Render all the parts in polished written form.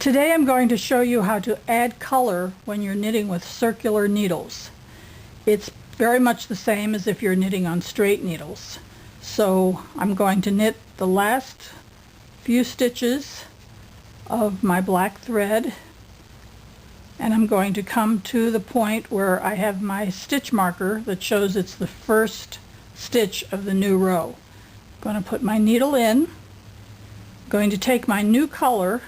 Today I'm going to show you how to add color when you're knitting with circular needles. It's very much the same as if you're knitting on straight needles. So I'm going to knit the last few stitches of my black thread, and I'm going to come to the point where I have my stitch marker that shows it's the first stitch of the new row. I'm going to put my needle in, I'm going to take my new color,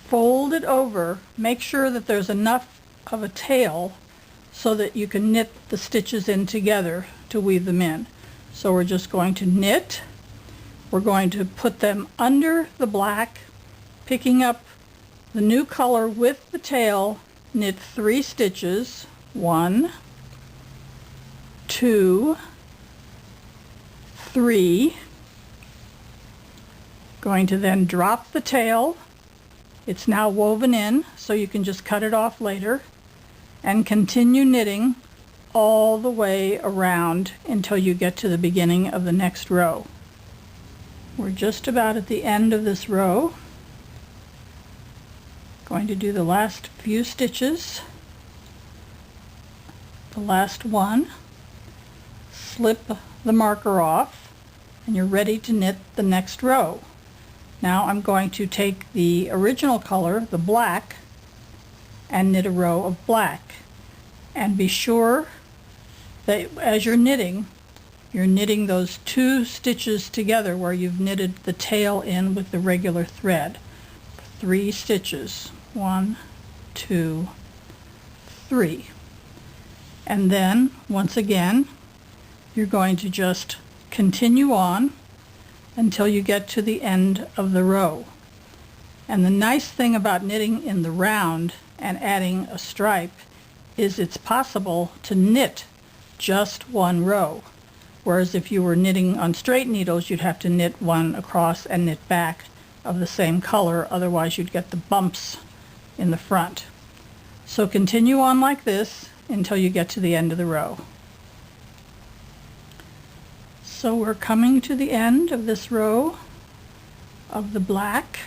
fold it over, make sure that there's enough of a tail so that you can knit the stitches in together to weave them in. So we're just going to knit, we're going to put them under the black, picking up the new color with the tail, knit 3 stitches, 1, 2, 3, going to then drop the tail. It's now woven in, so you can just cut it off later, and continue knitting all the way around until you get to the beginning of the next row. We're just about at the end of this row. Going to do the last few stitches, the last one, slip the marker off, and you're ready to knit the next row. Now I'm going to take the original color, the black, and knit a row of black. And be sure that as you're knitting those 2 stitches together where you've knitted the tail in with the regular thread. 3 stitches. 1, 2, 3. And then, once again, you're going to just continue on until you get to the end of the row. And the nice thing about knitting in the round and adding a stripe is it's possible to knit just one row, whereas if you were knitting on straight needles you'd have to knit one across and knit back of the same color, otherwise you'd get the bumps in the front. So continue on like this until you get to the end of the row. So we're coming to the end of this row of the black,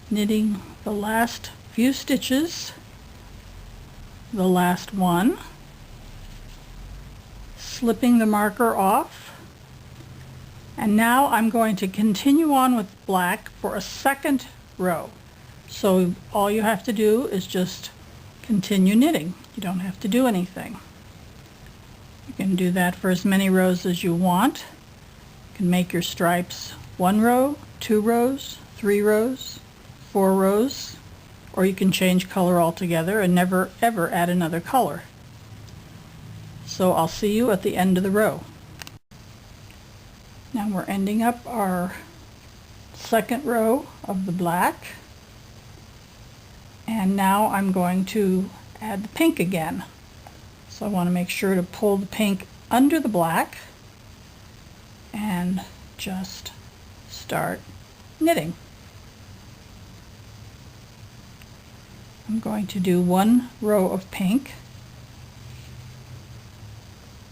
knitting the last few stitches, the last one, slipping the marker off, and now I'm going to continue on with black for a second row. So all you have to do is just continue knitting. You don't have to do anything. You can do that for as many rows as you want. You can make your stripes 1 row, 2 rows, 3 rows, 4 rows, or you can change color altogether and never ever add another color. So I'll see you at the end of the row. Now we're ending up our second row of the black, and now I'm going to add the pink again. So I want to make sure to pull the pink under the black and just start knitting. I'm going to do 1 row of pink.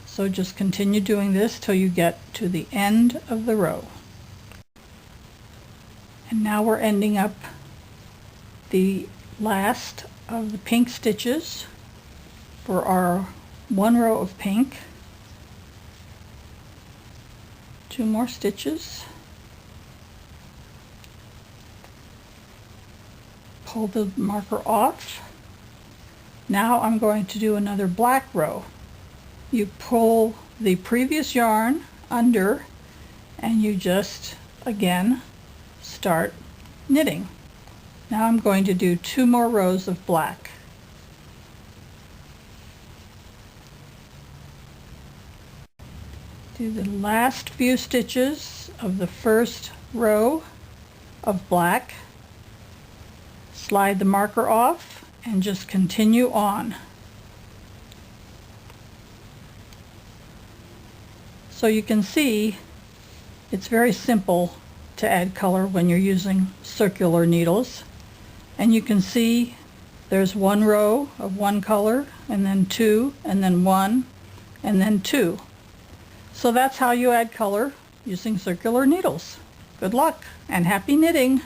So just continue doing this till you get to the end of the row. And now we're ending up the last of the pink stitches for our 1 row of pink. 2 more stitches. Pull the marker off. Now I'm going to do another black row. You pull the previous yarn under and you just again start knitting. Now I'm going to do 2 more rows of black. Do the last few stitches of the first row of black, slide the marker off, and just continue on. So you can see it's very simple to add color when you're using circular needles, and you can see there's 1 row of 1 color, and then 2, and then 1, and then 2. So that's how you add color using circular needles. Good luck and happy knitting!